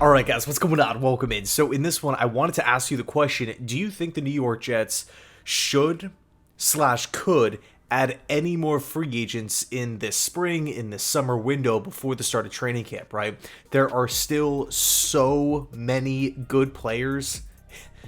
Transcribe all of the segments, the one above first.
All right, guys, what's going on? Welcome in. So in this one, I wanted to ask you the question, do you think the New York Jets should/could add any more free agents in this spring, in this summer window before the start of training camp, right? There are still so many good players.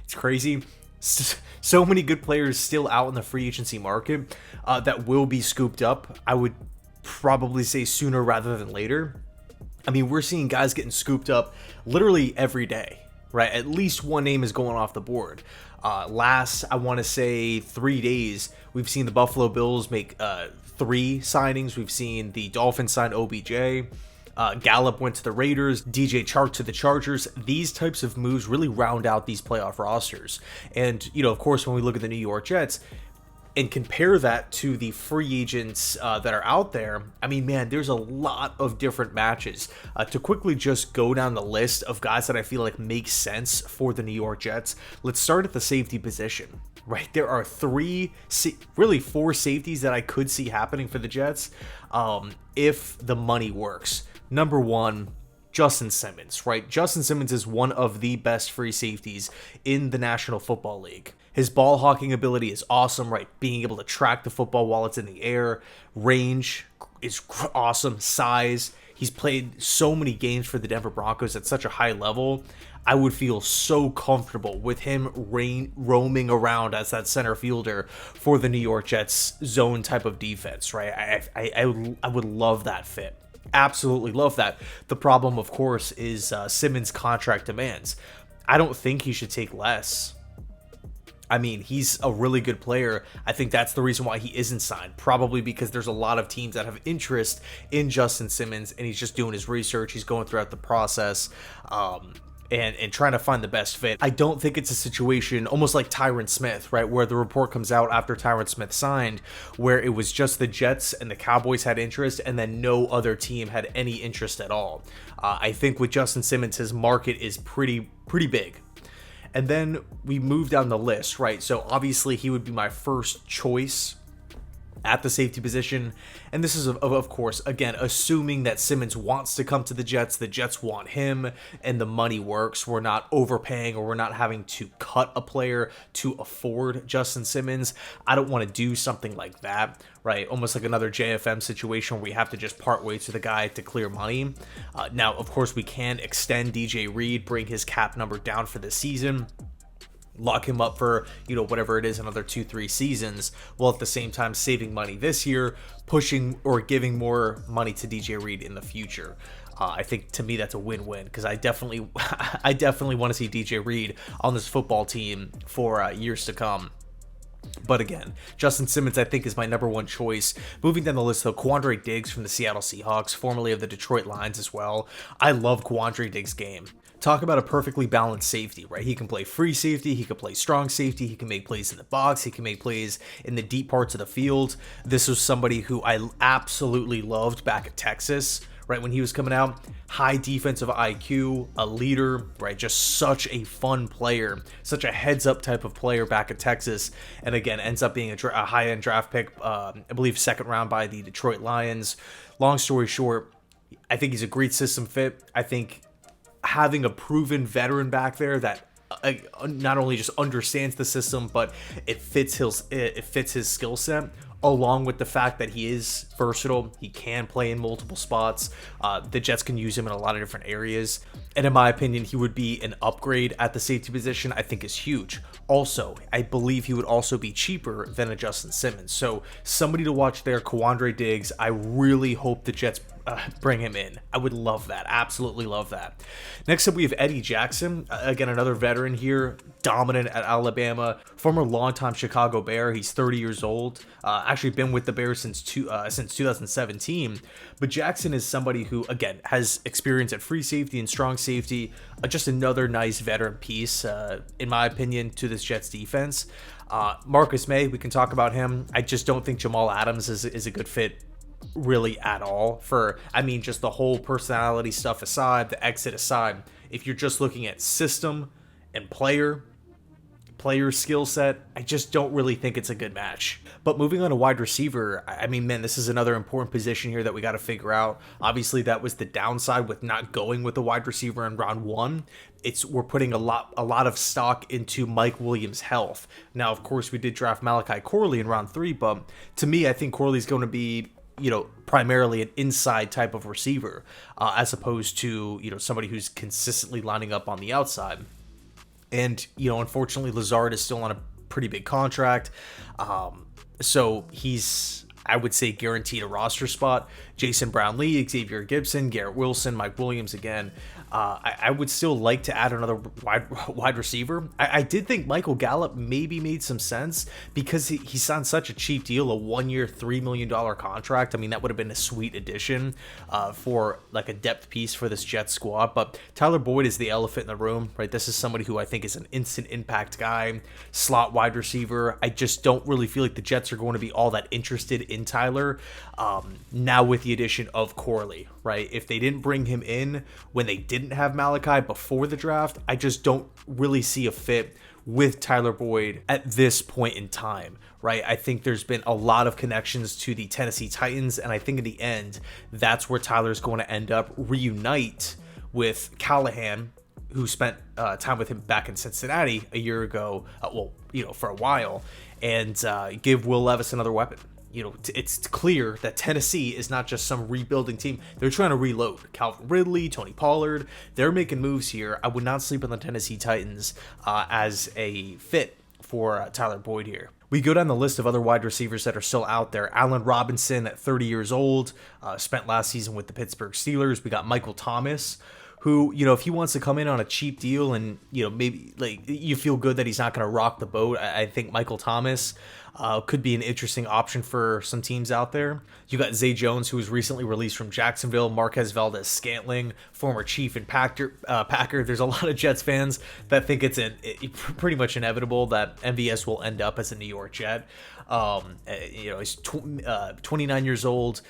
It's crazy. So many good players still out in the free agency market that will be scooped up. I would probably say sooner rather than later. I mean, we're seeing guys getting scooped up literally every day, right? At least one name is going off the board. Last, I want to say 3 days, we've seen the Buffalo Bills make 3 signings. We've seen the Dolphins sign OBJ. Gallup went to the Raiders, DJ Chark to the Chargers. These types of moves really round out these playoff rosters. And, you know, of course, when we look at the New York Jets and compare that to the free agents that are out there, I mean, man, there's a lot of different matches. To quickly just go down the list of guys that I feel like make sense for the New York Jets, let's start at the safety position. Right, there are 4 safeties that I could see happening for the Jets if the money works. Number 1, Justin Simmons, right? Justin Simmons is one of the best free safeties in the National Football League. His ball hawking ability is awesome, right? Being able to track the football while it's in the air. Range is awesome. Size. He's played so many games for the Denver Broncos at such a high level. I would feel so comfortable with him roaming around as that center fielder for the New York Jets zone type of defense, right? I would love that fit. Absolutely love that. The problem, of course, is Simmons' contract demands. I don't think he should take less. I mean, he's a really good player. I think that's the reason why he isn't signed. Probably because there's a lot of teams that have interest in Justin Simmons, and he's just doing his research. He's going throughout the process and trying to find the best fit. I don't think it's a situation almost like Tyron Smith, right, where the report comes out after Tyron Smith signed, where it was just the Jets and the Cowboys had interest, and then no other team had any interest at all. I think with Justin Simmons, his market is pretty big. And then we move down the list, right? So obviously he would be my first choice at the safety position. And this is, of course, again, assuming that Simmons wants to come to the Jets want him, and the money works. We're not overpaying, or we're not having to cut a player to afford Justin Simmons. I don't want to do something like that, right? Almost like another JFM situation where we have to just part ways with the guy to clear money. Now, of course, we can extend DJ Reed, bring his cap number down for the season, lock him up for, you know, whatever it is, another 2-3 seasons, while at the same time saving money this year, pushing or giving more money to DJ Reed in the future. I think, to me, that's a win-win, because I definitely want to see DJ Reed on this football team for years to come. But again, Justin Simmons, I think, is my number 1 choice. Moving down the list, though, Quandre Diggs from the Seattle Seahawks, formerly of the Detroit Lions as well. I love Quandre Diggs' game. Talk about a perfectly balanced safety, right? He can play free safety, he can play strong safety, he can make plays in the box, he can make plays in the deep parts of the field. This was somebody who I absolutely loved back at Texas, right, when he was coming out. High defensive IQ, a leader, right? Just such a fun player, such a heads-up type of player back at Texas. And again, ends up being a high-end draft pick, I believe 2nd round by the Detroit Lions. Long story short, I think he's a great system fit. I think having a proven veteran back there that not only just understands the system, but it fits his skill set, along with the fact that he is versatile. He can play in multiple spots. The Jets can use him in a lot of different areas. And in my opinion, he would be an upgrade at the safety position, I think is huge. Also, I believe he would also be cheaper than a Justin Simmons. So somebody to watch there, Quandre Diggs. I really hope the Jets bring him in. I would love that. Absolutely love that. Next up, we have Eddie Jackson. Again, another veteran here, dominant at Alabama, former longtime Chicago Bear. He's 30 years old. Actually been with the Bears since 2017. But Jackson is somebody who, again, has experience at free safety and strong safety. Just another nice veteran piece, in my opinion, to this Jets defense. Marcus May, we can talk about him. I just don't think Jamal Adams is a good fit really at all. For, I mean, just the whole personality stuff aside, the exit aside, if you're just looking at system and player player skill set, I just don't really think it's a good match. But moving on to wide receiver, I mean, man, this is another important position here that we got to figure out. Obviously, that was the downside with not going with the wide receiver in round one. We're putting a lot of stock into Mike Williams' health. Now, of course, we did draft Malachi Corley in round 3, but to me, I think Corley's going to be, primarily an inside type of receiver, as opposed to, somebody who's consistently lining up on the outside. And, unfortunately, Lazard is still on a pretty big contract. So he's, I would say, guaranteed a roster spot. Jason Brownlee, Xavier Gibson, Garrett Wilson, Mike Williams again. I would still like to add another wide receiver. I did think Michael Gallup maybe made some sense because he signed such a cheap deal, a 1-year, $3 million contract. I mean, that would have been a sweet addition for like a depth piece for this Jets squad. But Tyler Boyd is the elephant in the room, right? This is somebody who I think is an instant impact guy, slot wide receiver. I just don't really feel like the Jets are going to be all that interested in Tyler. Now with the addition of Corley, right? If they didn't bring him in when they didn't have Malachi before the draft, I just don't really see a fit with Tyler Boyd at this point in time, right? I think there's been a lot of connections to the Tennessee Titans, and I think in the end, that's where Tyler's going to end up, reunite with Callahan, who spent time with him back in Cincinnati a year ago, for a while, and give Will Levis another weapon. It's clear that Tennessee is not just some rebuilding team. They're trying to reload. Calvin Ridley, Tony Pollard, they're making moves here. I would not sleep on the Tennessee Titans as a fit for Tyler Boyd here. We go down the list of other wide receivers that are still out there. Allen Robinson at 30 years old, spent last season with the Pittsburgh Steelers. We got Michael Thomas, who, if he wants to come in on a cheap deal and, maybe like you feel good that he's not going to rock the boat, I think Michael Thomas could be an interesting option for some teams out there. You got Zay Jones, who was recently released from Jacksonville, Marquez Valdez-Scantling, former Chief and Packer. There's a lot of Jets fans that think it's pretty much inevitable that MVS will end up as a New York Jet. He's 29 years old,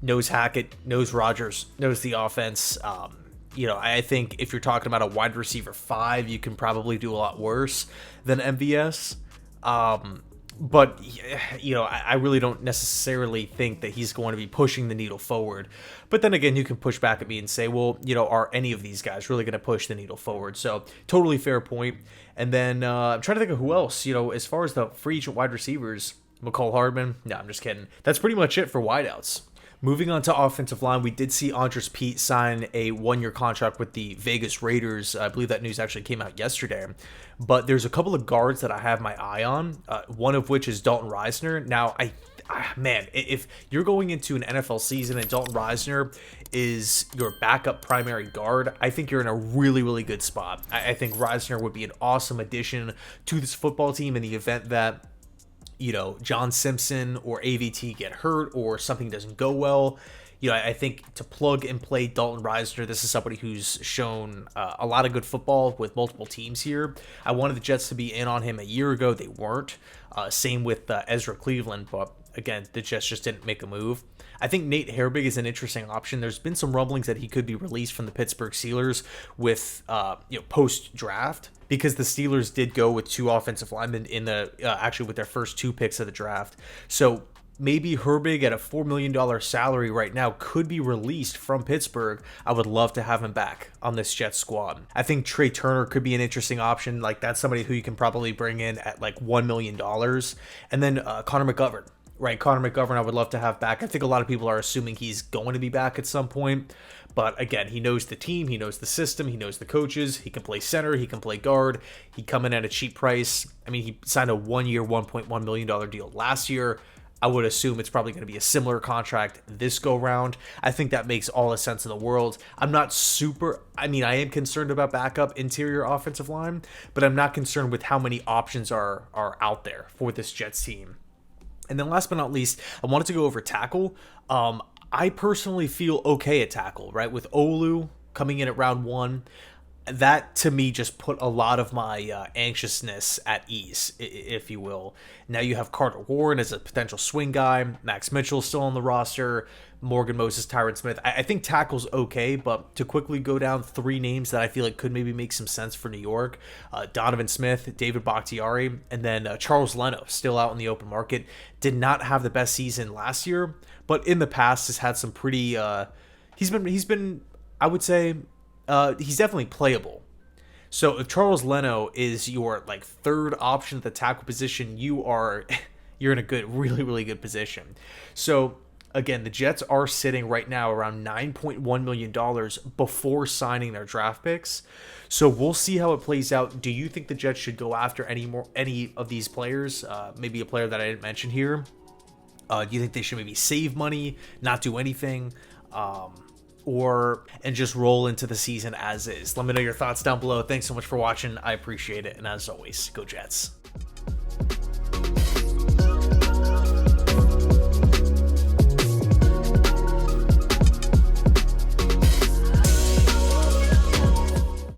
knows Hackett, knows Rodgers, knows the offense. I think if you're talking about a wide receiver 5, you can probably do a lot worse than MVS. But, I really don't necessarily think that he's going to be pushing the needle forward. But then again, you can push back at me and say, well, are any of these guys really going to push the needle forward? So totally fair point. And then I'm trying to think of who else, as far as the free agent wide receivers, McCole Hardman. No, I'm just kidding. That's pretty much it for wideouts. Moving on to offensive line, we did see Andres Pete sign a 1-year contract with the Vegas Raiders. I believe that news actually came out yesterday. But there's a couple of guards that I have my eye on, one of which is Dalton Risner. Now, if you're going into an NFL season and Dalton Risner is your backup primary guard, I think you're in a really, really good spot. I think Risner would be an awesome addition to this football team in the event that John Simpson or AVT get hurt or something doesn't go well. I think to plug and play Dalton Risner, this is somebody who's shown a lot of good football with multiple teams here. I wanted the Jets to be in on him a year ago. They weren't. Same with Ezra Cleveland, but again, the Jets just didn't make a move. I think Nate Herbig is an interesting option. There's been some rumblings that he could be released from the Pittsburgh Steelers with post-draft, because the Steelers did go with 2 offensive linemen in actually with their first 2 picks of the draft. So maybe Herbig at a $4 million salary right now could be released from Pittsburgh. I would love to have him back on this Jets squad. I think Trey Turner could be an interesting option. Like, that's somebody who you can probably bring in at like $1 million. And then Connor McGovern. Right, Connor McGovern I would love to have back. I think a lot of people are assuming he's going to be back at some point. But again, he knows the team, he knows the system, he knows the coaches. He can play center, he can play guard. He come in at a cheap price. I mean, he signed a 1-year, $1.1 million deal last year. I would assume it's probably going to be a similar contract this go round. I think that makes all the sense in the world. I am concerned about backup interior offensive line, but I'm not concerned with how many options are out there for this Jets team. And then last but not least, I wanted to go over tackle. I personally feel okay at tackle, right? With Olu coming in at round 1, that to me just put a lot of my anxiousness at ease, if you will. Now you have Carter Warren as a potential swing guy. Max Mitchell's still on the roster. Morgan Moses, Tyron Smith. I think tackle's okay, but to quickly go down three names that I feel like could maybe make some sense for New York: Donovan Smith, David Bakhtiari, and then Charles Leno, still out in the open market. Did not have the best season last year, but in the past has had some pretty. He's been. I would say. He's definitely playable. So if Charles Leno is your like third option at the tackle position, you're in a good, really, really good position. So again, the Jets are sitting right now around $9.1 million before signing their draft picks. So we'll see how it plays out. Do you think the Jets should go after any of these players? Maybe a player that I didn't mention here. Do you think they should maybe save money, not do anything? And just roll into the season as is? Let me know your thoughts down below. Thanks so much for watching. I appreciate it. And as always, go Jets.